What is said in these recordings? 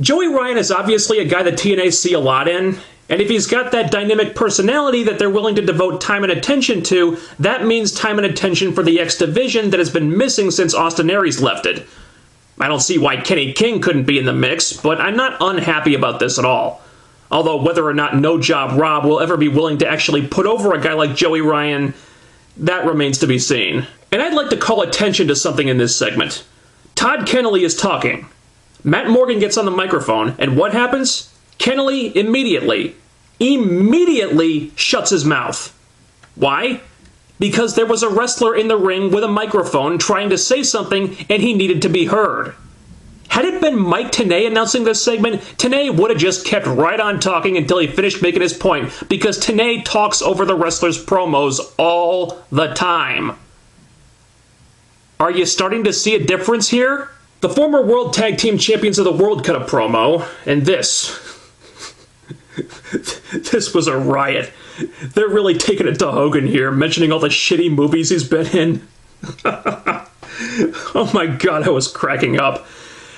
Joey Ryan is obviously a guy that TNA see a lot in, and if he's got that dynamic personality that they're willing to devote time and attention to, that means time and attention for the X Division that has been missing since Austin Aries left it. I don't see why Kenny King couldn't be in the mix, but I'm not unhappy about this at all. Although whether or not No Job Rob will ever be willing to actually put over a guy like Joey Ryan, that remains to be seen. And I'd like to call attention to something in this segment. Todd Kennelly is talking. Matt Morgan gets on the microphone, and what happens? Kennelly immediately shuts his mouth. Why? Because there was a wrestler in the ring with a microphone trying to say something and he needed to be heard. Had it been Mike Tenay announcing this segment, Tenay would have just kept right on talking until he finished making his point, because Tenay talks over the wrestlers' promos all the time. Are you starting to see a difference here? The former World Tag Team Champions of the World cut a promo, and this was a riot. They're really taking it to Hogan here, mentioning all the shitty movies he's been in. Oh my god, I was cracking up.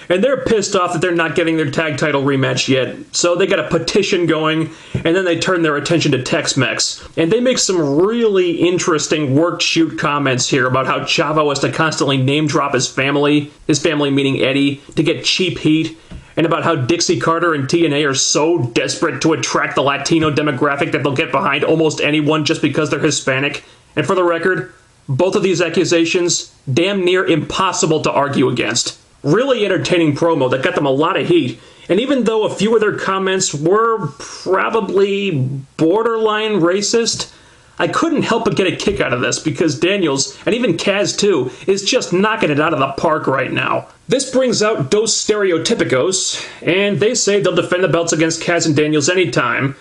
And they're pissed off that they're not getting their tag title rematch yet, so they got a petition going, and then they turn their attention to Tex-Mex. And they make some really interesting work-shoot comments here about how Chavo has to constantly name-drop his family meaning Eddie, to get cheap heat, and about how Dixie Carter and TNA are so desperate to attract the Latino demographic that they'll get behind almost anyone just because they're Hispanic. And for the record, both of these accusations, damn near impossible to argue against. Really entertaining promo that got them a lot of heat. And even though a few of their comments were probably borderline racist, I couldn't help but get a kick out of this because Daniels, and even Kaz too, is just knocking it out of the park right now. This brings out Dos Stereotypicos, and they say they'll defend the belts against Kaz and Daniels anytime.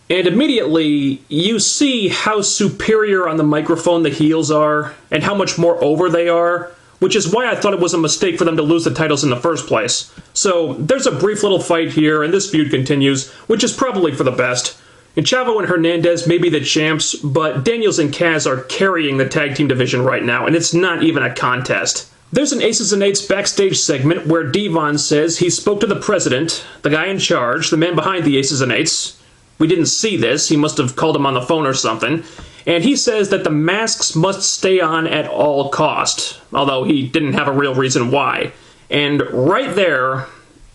And immediately, you see how superior on the microphone the heels are, and how much more over they are, which is why I thought it was a mistake for them to lose the titles in the first place. So, there's a brief little fight here, and this feud continues, which is probably for the best. And Chavo and Hernandez may be the champs, but Daniels and Kaz are carrying the tag team division right now, and it's not even a contest. There's an Aces and Eights backstage segment where Devon says he spoke to the president, the guy in charge, the man behind the Aces and Eights. We didn't see this, he must have called him on the phone or something. And he says that the masks must stay on at all cost, although he didn't have a real reason why. And right there,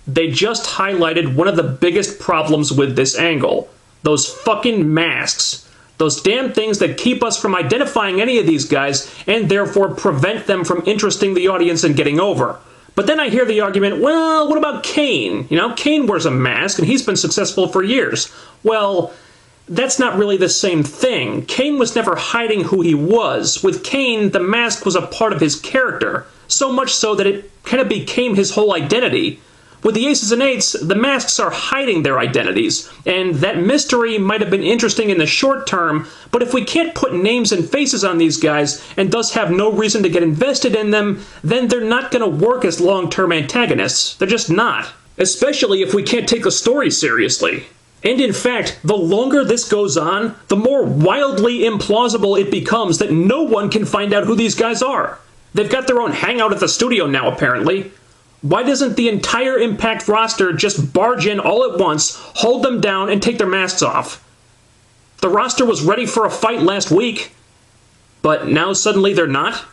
they just highlighted one of the biggest problems with this angle. Those fucking masks. Those damn things that keep us from identifying any of these guys, and therefore prevent them from interesting the audience and getting over. But then I hear the argument, well, what about Kane? You know, Kane wears a mask, and he's been successful for years. Well, that's not really the same thing. Kane was never hiding who he was. With Kane, the mask was a part of his character. So much so that it kind of became his whole identity. With the Aces and Eights, the masks are hiding their identities, and that mystery might have been interesting in the short term, but if we can't put names and faces on these guys, and thus have no reason to get invested in them, then they're not going to work as long-term antagonists. They're just not. Especially if we can't take the story seriously. And in fact, the longer this goes on, the more wildly implausible it becomes that no one can find out who these guys are. They've got their own hangout at the studio now, apparently. Why doesn't the entire Impact roster just barge in all at once, hold them down, and take their masks off? The roster was ready for a fight last week, but now suddenly they're not?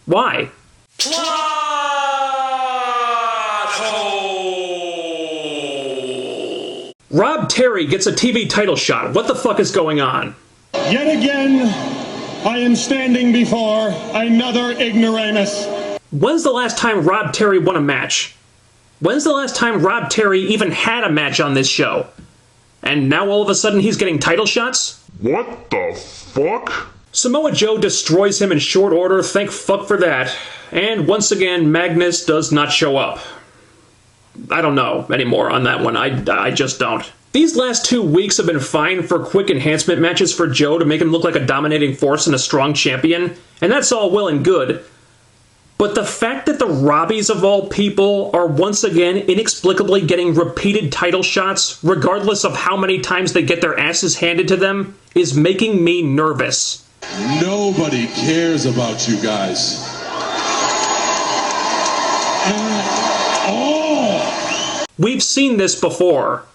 Why? Plot hole! Rob Terry gets a TV title shot. What the fuck is going on? Yet again, I am standing before another ignoramus. When's the last time Rob Terry won a match? When's the last time Rob Terry even had a match on this show? And now all of a sudden he's getting title shots? What the fuck? Samoa Joe destroys him in short order, thank fuck for that. And once again, Magnus does not show up. I don't know anymore on that one, I just don't. These last 2 weeks have been fine for quick enhancement matches for Joe to make him look like a dominating force and a strong champion, and that's all well and good. But the fact that the Robbies of all people are once again inexplicably getting repeated title shots, regardless of how many times they get their asses handed to them, is making me nervous. Nobody cares about you guys. At all. We've seen this before.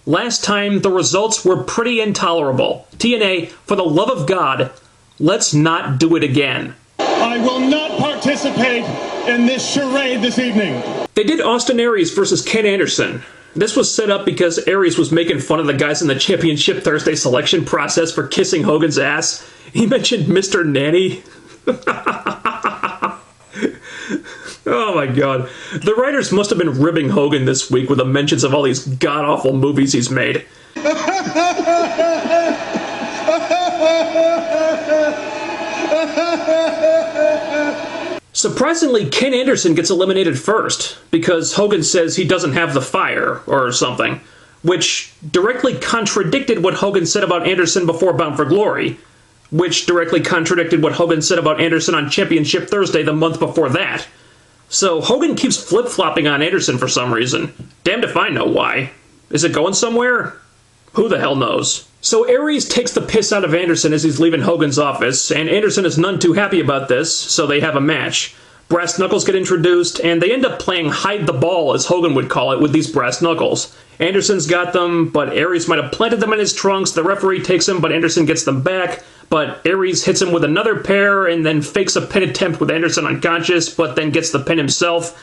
Last time, the results were pretty intolerable. TNA, for the love of God, let's not do it again. I will not participate in this charade this evening. They did Austin Aries versus Ken Anderson. This was set up because Aries was making fun of the guys in the Championship Thursday selection process for kissing Hogan's ass. He mentioned Mr. Nanny. Oh my god. The writers must have been ribbing Hogan this week with the mentions of all these god-awful movies he's made. Surprisingly, Ken Anderson gets eliminated first, because Hogan says he doesn't have the fire, or something, which directly contradicted what Hogan said about Anderson before Bound for Glory, which directly contradicted what Hogan said about Anderson on Championship Thursday the month before that. So Hogan keeps flip-flopping on Anderson for some reason. Damned if I know why. Is it going somewhere? Who the hell knows? So Aries takes the piss out of Anderson as he's leaving Hogan's office, and Anderson is none too happy about this, so they have a match. Brass knuckles get introduced, and they end up playing hide the ball, as Hogan would call it, with these brass knuckles. Anderson's got them, but Aries might have planted them in his trunks. The referee takes them, but Anderson gets them back. But Aries hits him with another pair, and then fakes a pin attempt with Anderson unconscious, but then gets the pin himself.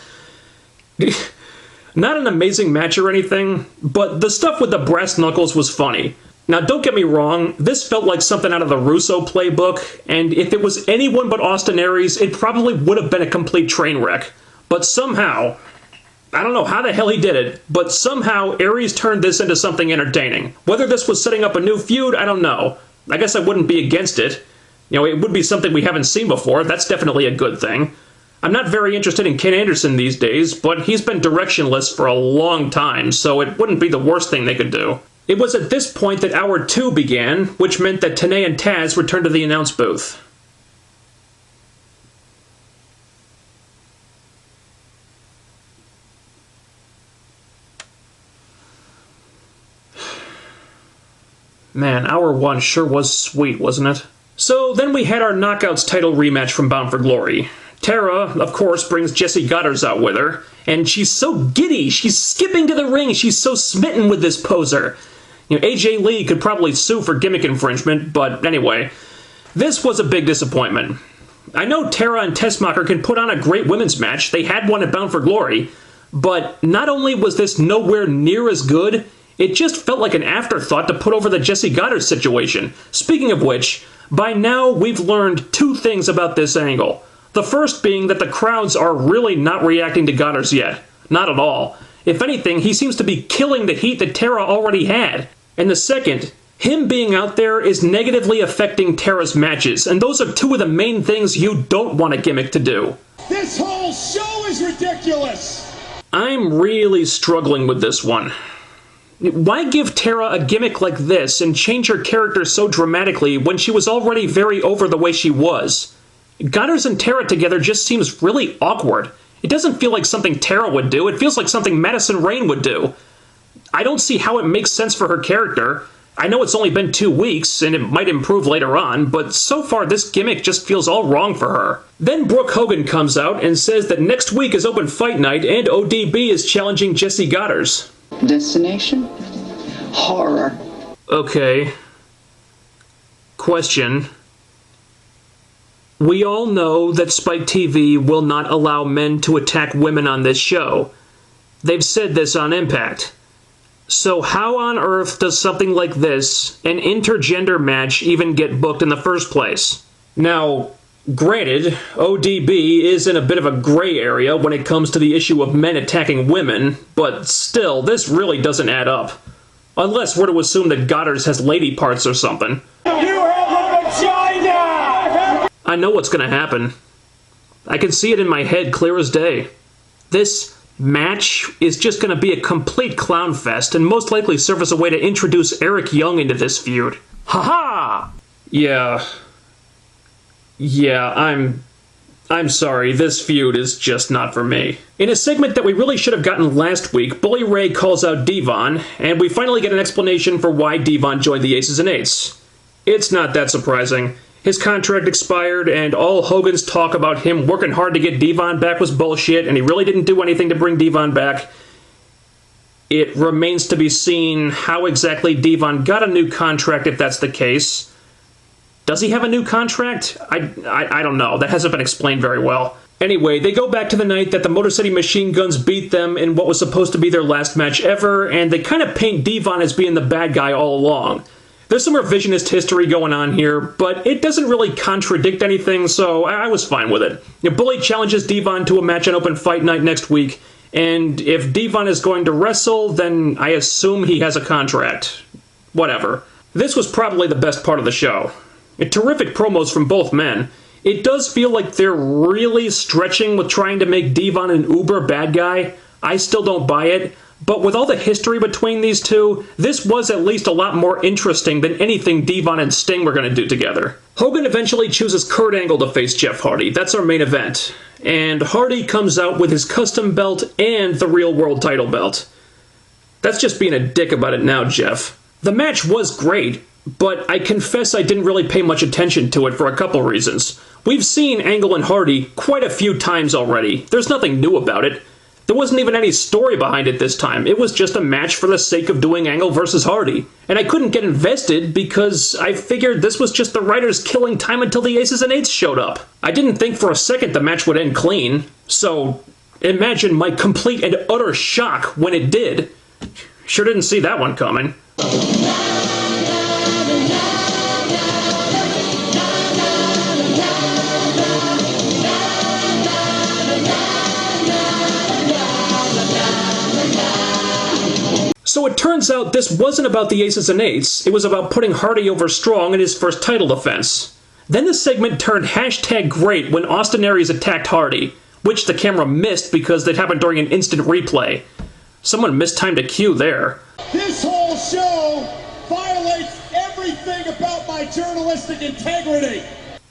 Not an amazing match or anything, but the stuff with the brass knuckles was funny. Now, don't get me wrong, this felt like something out of the Russo playbook, and if it was anyone but Austin Aries, it probably would have been a complete train wreck. But somehow, I don't know how the hell he did it, but somehow Aries turned this into something entertaining. Whether this was setting up a new feud, I don't know. I guess I wouldn't be against it. You know, it would be something we haven't seen before. That's definitely a good thing. I'm not very interested in Ken Anderson these days, but he's been directionless for a long time, so it wouldn't be the worst thing they could do. It was at this point that Hour 2 began, which meant that TNA and Taz returned to the announce booth. Man, Hour 1 sure was sweet, wasn't it? So then we had our Knockouts title rematch from Bound for Glory. Tara, of course, brings Jessie Goddard out with her, and she's so giddy, she's skipping to the ring, she's so smitten with this poser. You know, AJ Lee could probably sue for gimmick infringement, but anyway, this was a big disappointment. I know Tara and Tessmacher can put on a great women's match, they had one at Bound for Glory, but not only was this nowhere near as good, it just felt like an afterthought to put over the Jessie Goddard situation. Speaking of which, by now we've learned two things about this angle. The first being that the crowds are really not reacting to Goddard's yet. Not at all. If anything, he seems to be killing the heat that Tara already had. And the second, him being out there is negatively affecting Tara's matches, and those are two of the main things you don't want a gimmick to do. This whole show is ridiculous! I'm really struggling with this one. Why give Tara a gimmick like this and change her character so dramatically when she was already very over the way she was? Goddard and Tara together just seems really awkward. It doesn't feel like something Tara would do, it feels like something Madison Rayne would do. I don't see how it makes sense for her character. I know it's only been 2 weeks, and it might improve later on, but so far this gimmick just feels all wrong for her. Then Brooke Hogan comes out and says that next week is Open Fight Night and ODB is challenging Jessie Goddard. Destination? Horror. Okay. Question. We all know that Spike TV will not allow men to attack women on this show. They've said this on iMPACT. So how on earth does something like this, an intergender match, even get booked in the first place? Now, granted, ODB is in a bit of a gray area when it comes to the issue of men attacking women, but still, this really doesn't add up. Unless we're to assume that Goddard has lady parts or something. You have a vagina! I know what's gonna happen. I can see it in my head clear as day. This match is just gonna be a complete clown fest and most likely serve as a way to introduce Eric Young into this feud. Ha-ha! Yeah, I'm sorry, this feud is just not for me. In a segment that we really should have gotten last week, Bully Ray calls out Devon, and we finally get an explanation for why Devon joined the Aces and Eights. It's not that surprising. His contract expired, and all Hogan's talk about him working hard to get Devon back was bullshit, and he really didn't do anything to bring Devon back. It remains to be seen how exactly Devon got a new contract, if that's the case. Does he have a new contract? I don't know. That hasn't been explained very well. Anyway, they go back to the night that the Motor City Machine Guns beat them in what was supposed to be their last match ever, and they kind of paint Devon as being the bad guy all along. There's some revisionist history going on here, but it doesn't really contradict anything, so I was fine with it. Bully challenges Devon to a match on Open Fight Night next week, and if Devon is going to wrestle, then I assume he has a contract. Whatever. This was probably the best part of the show. Terrific promos from both men. It does feel like they're really stretching with trying to make Devon an uber bad guy. I still don't buy it, but with all the history between these two, this was at least a lot more interesting than anything Devon and Sting were going to do together. Hogan eventually chooses Kurt Angle to face Jeff Hardy. That's our main event. And Hardy comes out with his custom belt and the real world title belt. That's just being a dick about it now, Jeff. The match was great, but I confess I didn't really pay much attention to it for a couple reasons. We've seen Angle and Hardy quite a few times already. There's nothing new about it. There wasn't even any story behind it this time. It was just a match for the sake of doing Angle versus Hardy. And I couldn't get invested because I figured this was just the writers killing time until the Aces and Eights showed up. I didn't think for a second the match would end clean. So imagine my complete and utter shock when it did. Sure didn't see that one coming. So it turns out this wasn't about the Aces and Eights, it was about putting Hardy over strong in his first title defense. Then the segment turned #great when Austin Aries attacked Hardy, which the camera missed because it happened during an instant replay. Someone mistimed a cue there. This whole show violates everything about my journalistic integrity.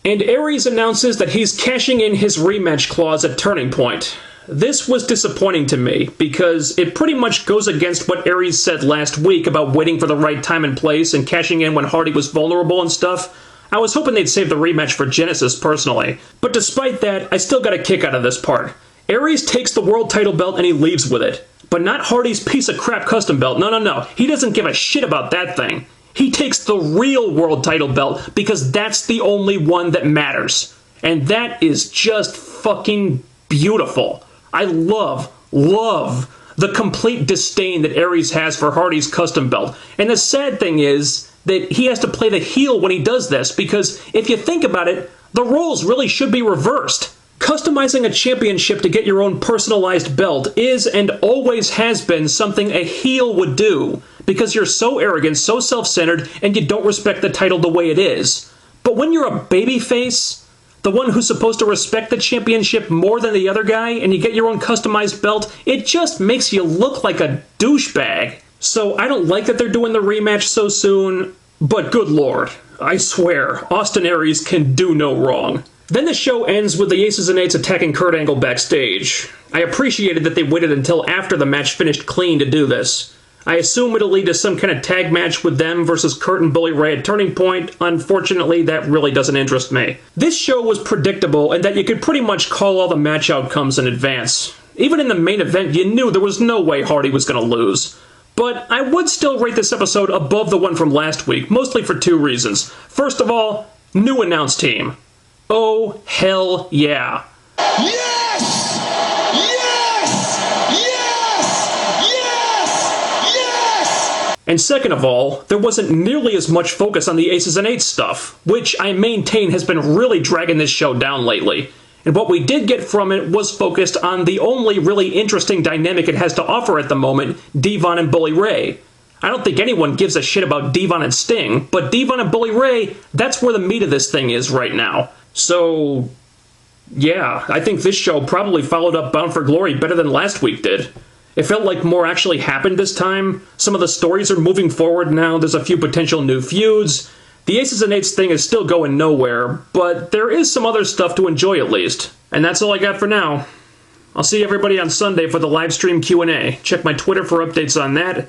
And Aries announces that he's cashing in his rematch clause at Turning Point. This was disappointing to me, because it pretty much goes against what Aries said last week about waiting for the right time and place and cashing in when Hardy was vulnerable and stuff. I was hoping they'd save the rematch for Genesis, personally. But despite that, I still got a kick out of this part. Aries takes the world title belt and he leaves with it. But not Hardy's piece of crap custom belt. No. He doesn't give a shit about that thing. He takes the real world title belt because that's the only one that matters. And that is just fucking beautiful. I love the complete disdain that Aries has for Hardy's custom belt. And the sad thing is that he has to play the heel when he does this, because if you think about it, the roles really should be reversed. Customizing a championship to get your own personalized belt is and always has been something a heel would do, because you're so arrogant, so self-centered, and you don't respect the title the way it is. But when you're a babyface, the one who's supposed to respect the championship more than the other guy, and you get your own customized belt, it just makes you look like a douchebag. So I don't like that they're doing the rematch so soon, but good lord, I swear, Austin Aries can do no wrong. Then the show ends with the Aces and Eights attacking Kurt Angle backstage. I appreciated that they waited until after the match finished clean to do this. I assume it'll lead to some kind of tag match with them versus Kurt and Bully Ray at Turning Point. Unfortunately, that really doesn't interest me. This show was predictable in that you could pretty much call all the match outcomes in advance. Even in the main event, you knew there was no way Hardy was going to lose. But I would still rate this episode above the one from last week, mostly for two reasons. First of all, new announce team. Oh, hell yeah. Yes! And second of all, there wasn't nearly as much focus on the Aces and Eights stuff, which I maintain has been really dragging this show down lately. And what we did get from it was focused on the only really interesting dynamic it has to offer at the moment, Devon and Bully Ray. I don't think anyone gives a shit about Devon and Sting, but Devon and Bully Ray, that's where the meat of this thing is right now. So, yeah, I think this show probably followed up Bound for Glory better than last week did. It felt like more actually happened this time. Some of the stories are moving forward now. There's a few potential new feuds. The Aces and Eights thing is still going nowhere, but there is some other stuff to enjoy at least. And that's all I got for now. I'll see everybody on Sunday for the live stream Q&A. Check my Twitter for updates on that.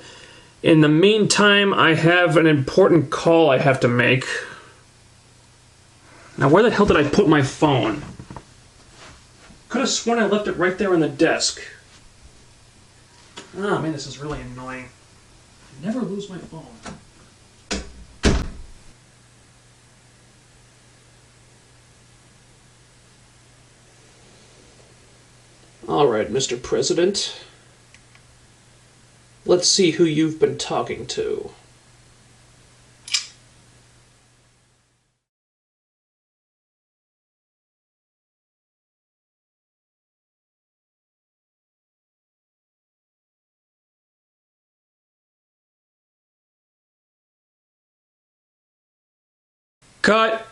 In the meantime, I have an important call I have to make. Now, where the hell did I put my phone? Could have sworn I left it right there on the desk. Oh man, this is really annoying. I never lose my phone. Alright, Mr. President. Let's see who you've been talking to. Cut!